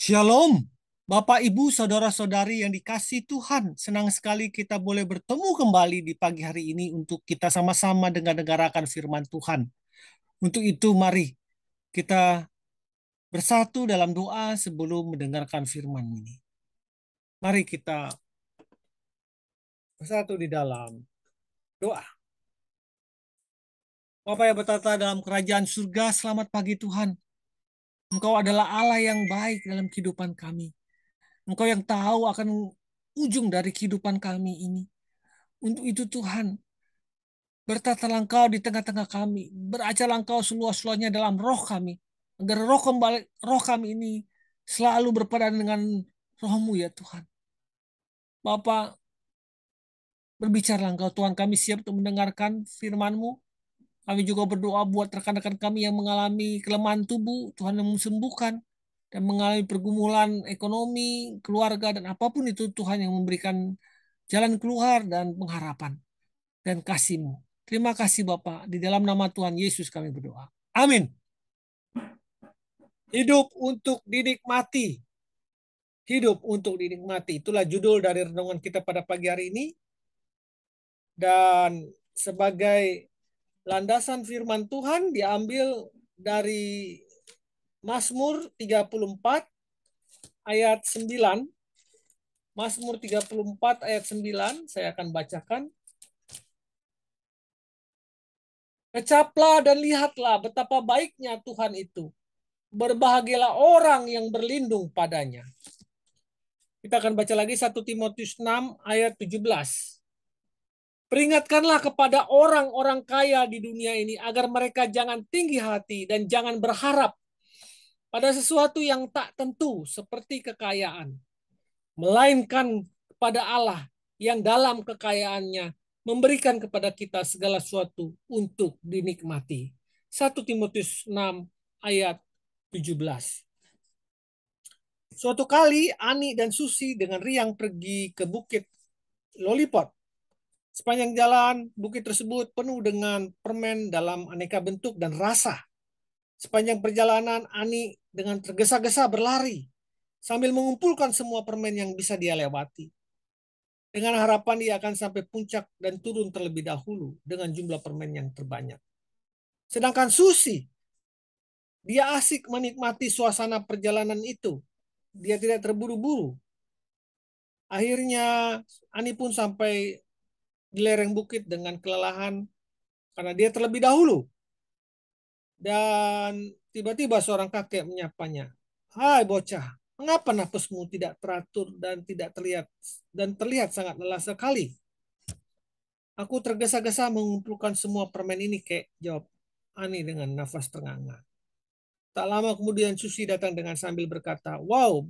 Shalom, Bapak, Ibu, Saudara-saudari yang dikasihi Tuhan. Senang sekali kita boleh bertemu kembali di pagi hari ini untuk kita sama-sama dengar-dengarkan firman Tuhan. Untuk itu, mari kita bersatu dalam doa sebelum mendengarkan firman ini. Mari kita bersatu di dalam doa. Bapak yang bertata dalam kerajaan surga, selamat pagi Tuhan. Engkau adalah Allah yang baik dalam kehidupan kami. Engkau yang tahu akan ujung dari kehidupan kami ini. Untuk itu Tuhan, bertatalah Engkau di tengah-tengah kami. Beracarlah Engkau seluas-luasnya dalam roh kami. Agar roh kami ini selalu berpadan dengan rohmu ya Tuhan. Bapa, berbicara Engkau Tuhan. Kami siap untuk mendengarkan firman-Mu. Kami juga berdoa buat rekan-rekan kami yang mengalami kelemahan tubuh. Tuhan yang sembuhkan. Dan mengalami pergumulan ekonomi, keluarga, dan apapun itu Tuhan yang memberikan jalan keluar dan pengharapan. Dan kasih-Mu. Terima kasih Bapak. Di dalam nama Tuhan Yesus kami berdoa. Amin. Hidup untuk dinikmati. Hidup untuk dinikmati. Itulah judul dari renungan kita pada pagi hari ini. Dan sebagai landasan firman Tuhan diambil dari Mazmur 34 ayat 9. Mazmur 34 ayat 9 saya akan bacakan. Kecaplah dan lihatlah betapa baiknya Tuhan itu. Berbahagialah orang yang berlindung padanya. Kita akan baca lagi 1 Timotius 6 ayat 17. Peringatkanlah kepada orang-orang kaya di dunia ini agar mereka jangan tinggi hati dan jangan berharap pada sesuatu yang tak tentu seperti kekayaan, melainkan kepada Allah yang dalam kekayaannya memberikan kepada kita segala sesuatu untuk dinikmati. 1 Timotius 6 ayat 17. Suatu kali Ani dan Susi dengan Riang pergi ke bukit Lollipop. Sepanjang jalan, bukit tersebut penuh dengan permen dalam aneka bentuk dan rasa. Sepanjang perjalanan, Ani dengan tergesa-gesa berlari sambil mengumpulkan semua permen yang bisa dia lewati. Dengan harapan dia akan sampai puncak dan turun terlebih dahulu dengan jumlah permen yang terbanyak. Sedangkan Susi, dia asik menikmati suasana perjalanan itu. Dia tidak terburu-buru. Akhirnya Ani pun sampai di lereng bukit dengan kelelahan karena dia terlebih dahulu. Dan tiba-tiba seorang kakek menyapanya. Hai bocah, mengapa napasmu tidak teratur dan terlihat sangat lelah sekali? Aku tergesa-gesa mengumpulkan semua permen ini, kek, jawab Ani dengan nafas ternganga. Tak lama kemudian Susi datang dengan sambil berkata, wow,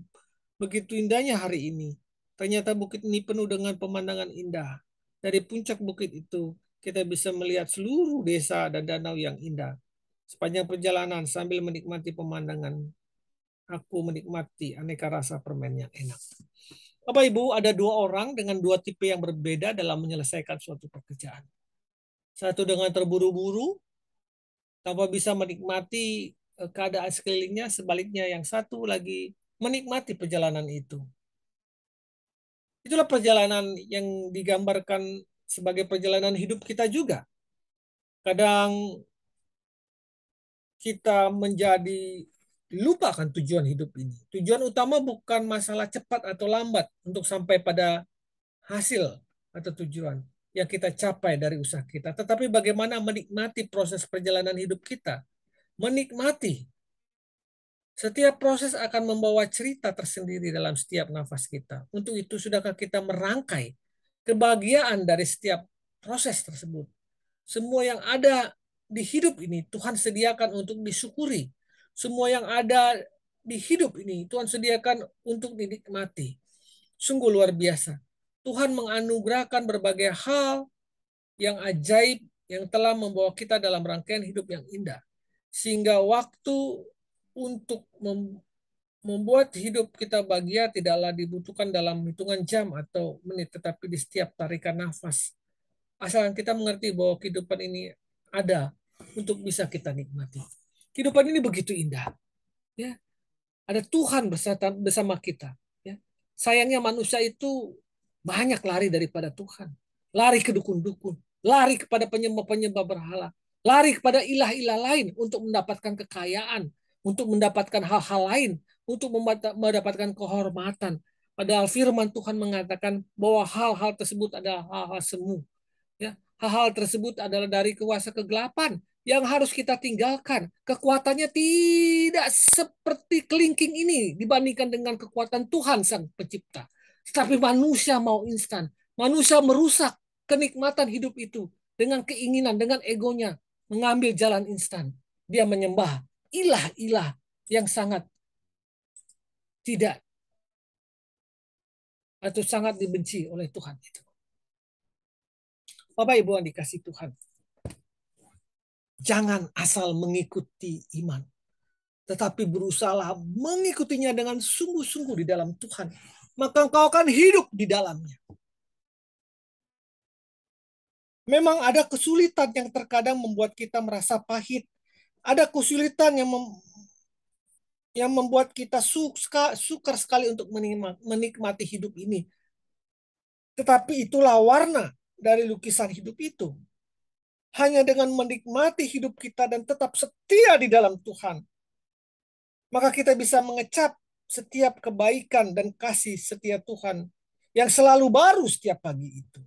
begitu indahnya hari ini. Ternyata bukit ini penuh dengan pemandangan indah. Dari puncak bukit itu, kita bisa melihat seluruh desa dan danau yang indah. Sepanjang perjalanan sambil menikmati pemandangan, aku menikmati aneka rasa permen yang enak. Bapak Ibu, ada dua orang dengan dua tipe yang berbeda dalam menyelesaikan suatu pekerjaan. Satu dengan terburu-buru, tanpa bisa menikmati keadaan sekelilingnya, sebaliknya yang satu lagi menikmati perjalanan itu. Itulah perjalanan yang digambarkan sebagai perjalanan hidup kita juga. Kadang kita menjadi lupakan tujuan hidup ini. Tujuan utama bukan masalah cepat atau lambat untuk sampai pada hasil atau tujuan yang kita capai dari usaha kita, tetapi bagaimana menikmati proses perjalanan hidup kita. Menikmati. Setiap proses akan membawa cerita tersendiri dalam setiap nafas kita. Untuk itu, sudahkah kita merangkai kebahagiaan dari setiap proses tersebut? Semua yang ada di hidup ini Tuhan sediakan untuk disyukuri. Semua yang ada di hidup ini Tuhan sediakan untuk dinikmati. Sungguh luar biasa. Tuhan menganugerahkan berbagai hal yang ajaib yang telah membawa kita dalam rangkaian hidup yang indah. Sehingga waktu untuk membuat hidup kita bahagia tidaklah dibutuhkan dalam hitungan jam atau menit, tetapi di setiap tarikan nafas. Asalkan kita mengerti bahwa kehidupan ini ada untuk bisa kita nikmati. Kehidupan ini begitu indah. Ya, Ada Tuhan bersama kita. Ya. Sayangnya manusia itu banyak lari daripada Tuhan. Lari ke dukun-dukun. Lari kepada penyembah-penyembah berhala. Lari kepada ilah-ilah lain untuk mendapatkan kekayaan. Untuk mendapatkan hal-hal lain. Untuk mendapatkan kehormatan. Padahal firman Tuhan mengatakan bahwa hal-hal tersebut adalah hal-hal semu. Ya, hal-hal tersebut adalah dari kuasa kegelapan yang harus kita tinggalkan. Kekuatannya tidak seperti kelingking ini dibandingkan dengan kekuatan Tuhan Sang Pencipta. Tetapi manusia mau instan. Manusia merusak kenikmatan hidup itu dengan keinginan, dengan egonya, mengambil jalan instan. Dia menyembah ilah-ilah yang sangat tidak atau sangat dibenci oleh Tuhan itu. Bapak Ibu yang dikasih Tuhan, jangan asal mengikuti iman, tetapi berusaha mengikutinya dengan sungguh-sungguh di dalam Tuhan. Maka engkau akan hidup di dalamnya. Memang ada kesulitan yang terkadang membuat kita merasa pahit. Ada kesulitan yang membuat kita sukar sekali untuk menikmati hidup ini. Tetapi itulah warna dari lukisan hidup itu. Hanya dengan menikmati hidup kita dan tetap setia di dalam Tuhan, maka kita bisa mengecap setiap kebaikan dan kasih setia Tuhan yang selalu baru setiap pagi itu.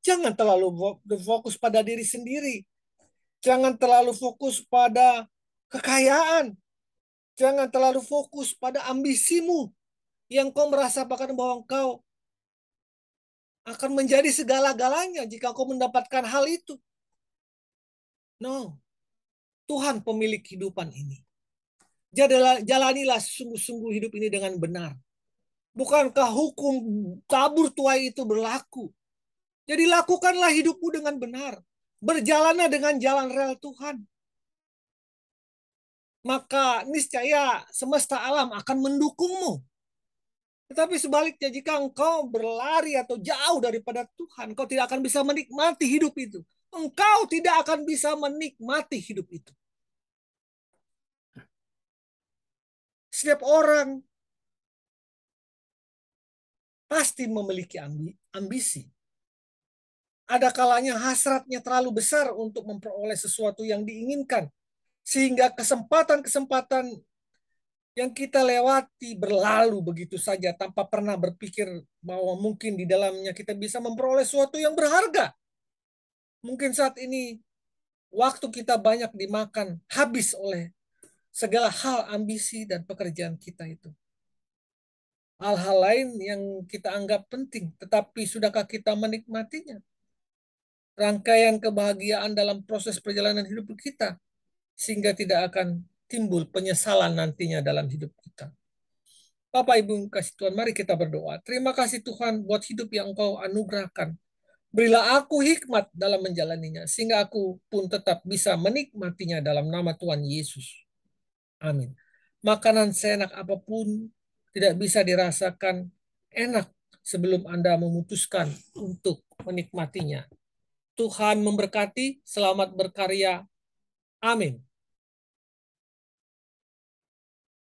Jangan terlalu fokus pada diri sendiri. Jangan terlalu fokus pada kekayaan. Jangan terlalu fokus pada ambisimu yang kau merasa bahkan bahwa kau akan menjadi segala-galanya jika kau mendapatkan hal itu. No, Tuhan pemilik kehidupan ini. Jalanilah sungguh-sungguh hidup ini dengan benar. Bukankah hukum tabur tuai itu berlaku? Jadi lakukanlah hidupmu dengan benar. Berjalanlah dengan jalan rel Tuhan. Maka niscaya semesta alam akan mendukungmu. Tetapi sebaliknya jika engkau berlari atau jauh daripada Tuhan, engkau tidak akan bisa menikmati hidup itu. Engkau tidak akan bisa menikmati hidup itu. Setiap orang pasti memiliki ambisi. Ada kalanya hasratnya terlalu besar untuk memperoleh sesuatu yang diinginkan. Sehingga kesempatan-kesempatan yang kita lewati berlalu begitu saja tanpa pernah berpikir bahwa mungkin di dalamnya kita bisa memperoleh sesuatu yang berharga. Mungkin saat ini waktu kita banyak dimakan habis oleh segala hal ambisi dan pekerjaan kita itu. Hal-hal lain yang kita anggap penting, tetapi sudahkah kita menikmatinya? Rangkaian kebahagiaan dalam proses perjalanan hidup kita, sehingga tidak akan timbul penyesalan nantinya dalam hidup kita. Bapak Ibu kasih Tuhan, mari kita berdoa. Terima kasih Tuhan buat hidup yang Engkau anugerahkan. Berilah aku hikmat dalam menjalaninya, sehingga aku pun tetap bisa menikmatinya dalam nama Tuhan Yesus. Amin. Makanan seenak apapun tidak bisa dirasakan enak sebelum Anda memutuskan untuk menikmatinya. Tuhan memberkati, selamat berkarya. Amin.